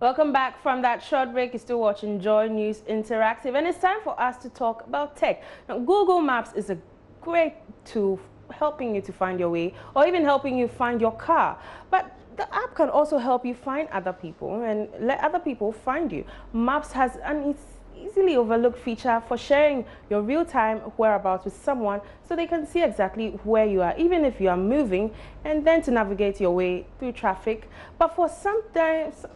Welcome back from that short break. You're still watching Joy News Interactive, and it's time for us to talk about tech. Now, Google Maps is a great tool helping you to find your way, or even helping you find your car. But the app can also help you find other people and let other people find you. Maps has an easily overlooked feature for sharing your real-time whereabouts with someone so they can see exactly where you are, even if you are moving, and then to navigate your way through traffic. But for sometimes,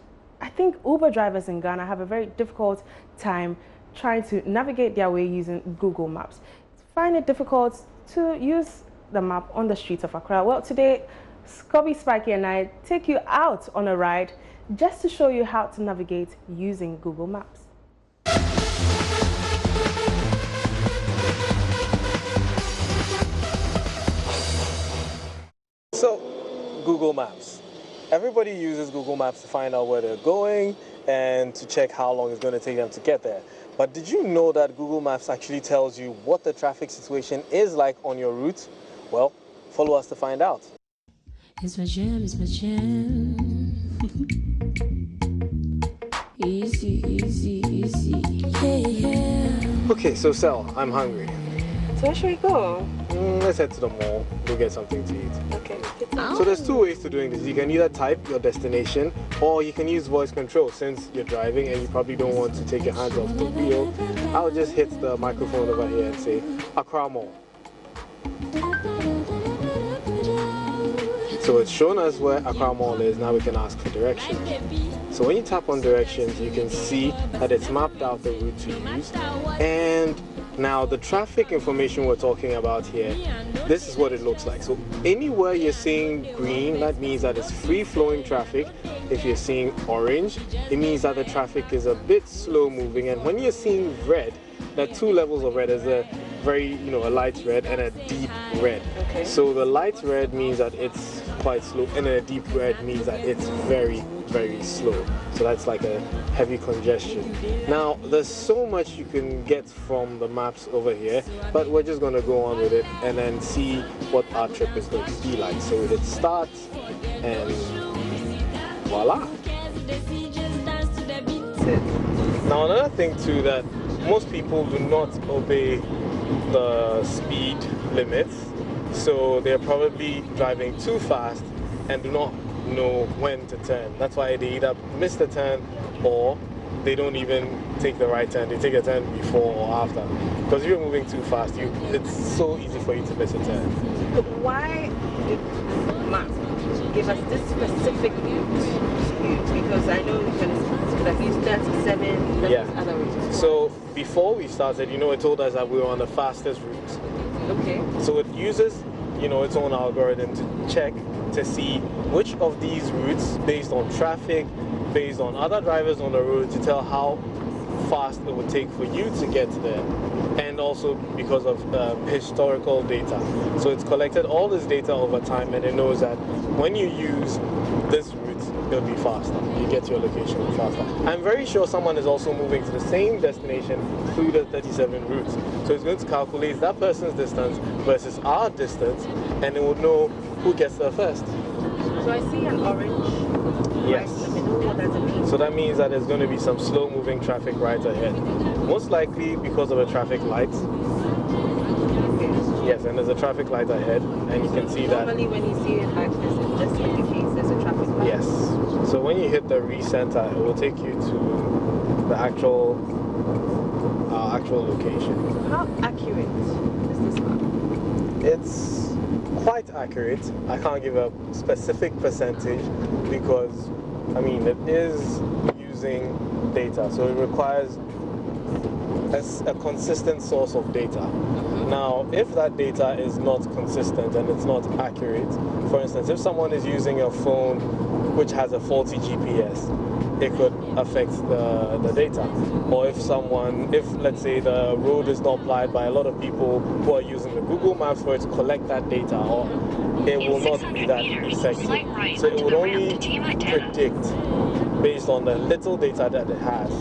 I think Uber drivers in Ghana have a very difficult time trying to navigate their way using Google Maps. Find it difficult to use the map on the streets of Accra. Well, today, Scobie, Spiky and I take you out on a ride just to show you how to navigate using Google Maps. So, Google Maps. Everybody uses Google Maps to find out where they're going and to check how long it's going to take them to get there. But did you know that Google Maps actually tells you what the traffic situation is like on your route? Well, follow us to find out. It's my jam, it's my jam. Easy, easy, easy. Yeah, yeah. Okay, so Sel, I'm hungry. So where should we go? Let's head to the mall, go get something to eat. Okay. So there's two ways to doing this. You can either type your destination, or you can use voice control. Since you're driving and you probably don't want to take your hands off the wheel, I'll just hit the microphone over here and say Accra Mall. So it's shown us where Accra Mall is. Now we can ask for directions. So when you tap on directions, you can see that it's mapped out the route to use. And now the traffic information we're talking about here, this is what it looks like. So anywhere you're seeing green, that means that it's free-flowing traffic. If you're seeing orange, it means that the traffic is a bit slow moving. And when you're seeing red, there are two levels of red. There's a very, a light red and a deep red. Okay. So the light red means that it's quite slow, and a deep red means that it's very, very slow. So that's like a heavy congestion. Now, there's so much you can get from the maps over here, but we're just going to go on with it and then see what our trip is going to be like. So we hit start, and voila. Now, another thing too, that most people do not obey the speed limits, so they're probably driving too fast and do not know when to turn. That's why they either miss the turn or they don't even take the right turn. They take a turn before or after. Because if you're moving too fast, it's so easy for you to miss a turn. But why did Maps give us this specific route? Because I know you could have used 37, other routes. So before we started, it told us that we were on the fastest route. Okay. So it uses, its own algorithm to check to see which of these routes, based on traffic, based on other drivers on the road, to tell how fast it would take for you to get there, and also because of historical data. So it's collected all this data over time, and it knows that when you use this route, it'll be faster. You get to your location faster. I'm very sure someone is also moving to the same destination through the 37 routes. So it's going to calculate that person's distance versus our distance, and it will know who gets there first. So I see an orange. Yes. Right in the middle. What does it mean? So that means that there's going to be some slow-moving traffic right ahead. Most likely because of a traffic light. Okay. Yes, and there's a traffic light ahead, and you can see that. Normally when you see it like this, it just indicates there's a traffic light. Yes. So when you hit the recenter, it will take you to the actual location. How accurate is this map? It's quite accurate. I can't give a specific percentage because, it is using data, so it requires a consistent source of data. Now, if that data is not consistent and it's not accurate, for instance, if someone is using a phone which has a faulty GPS, it could affect the data. Or if let's say the road is not applied by a lot of people who are using the Google Maps for it to collect that data, or it will not be that effective. So it would only predict based on the little data that it has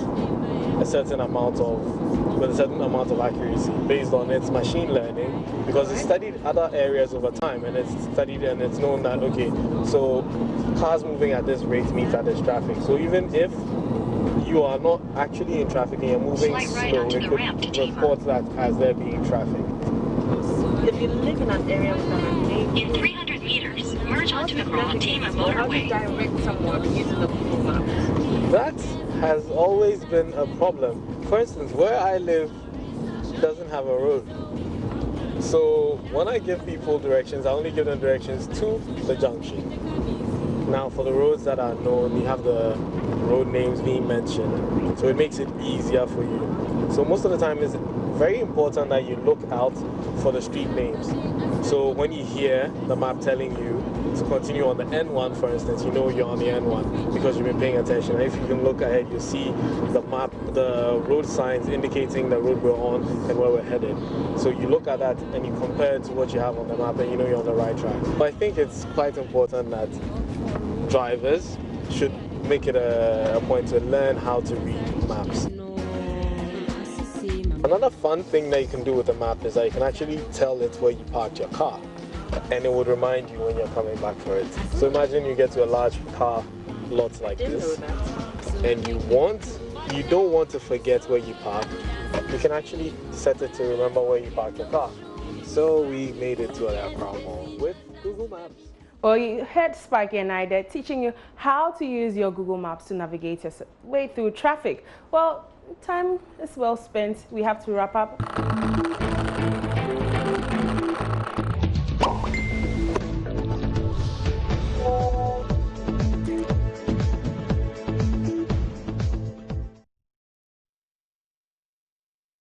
a certain amount of accuracy based on its machine learning, because it's studied other areas over time, and it's studied and it's known that, okay, so cars moving at this rate means that there's traffic. So even if you are not actually in traffic and you're moving slow, it could report that as there being traffic. If you live in an area with an name, in 300 meters, merge onto the Grand-Tema how do you motorway. direct someone using the Google Maps? That has always been a problem. For instance, where I live doesn't have a road. So when I give people directions, I only give them directions to the junction. Now for the roads that are known, you have the road names being mentioned, so it makes it easier for you. So most of the time it's very important that you look out for the street names. So when you hear the map telling you to continue on the N1, for instance, you know you're on the N1 because you've been paying attention. And if you can look ahead, you'll see the map, the road signs indicating the road we're on and where we're headed. So you look at that and you compare it to what you have on the map, and you know you're on the right track. But I think it's quite important that drivers should make it a point to learn how to read maps. Another fun thing that you can do with a map is that you can actually tell it where you parked your car, and it would remind you when you're coming back for it. So imagine you get to a large car lot like this, and you don't want to forget where you parked. You can actually set it to remember where you parked your car. So we made it to a Crown Mall with Google Maps. Well, you heard Spike and I there teaching you how to use your Google Maps to navigate your way through traffic. Well, time is well spent. We have to wrap up.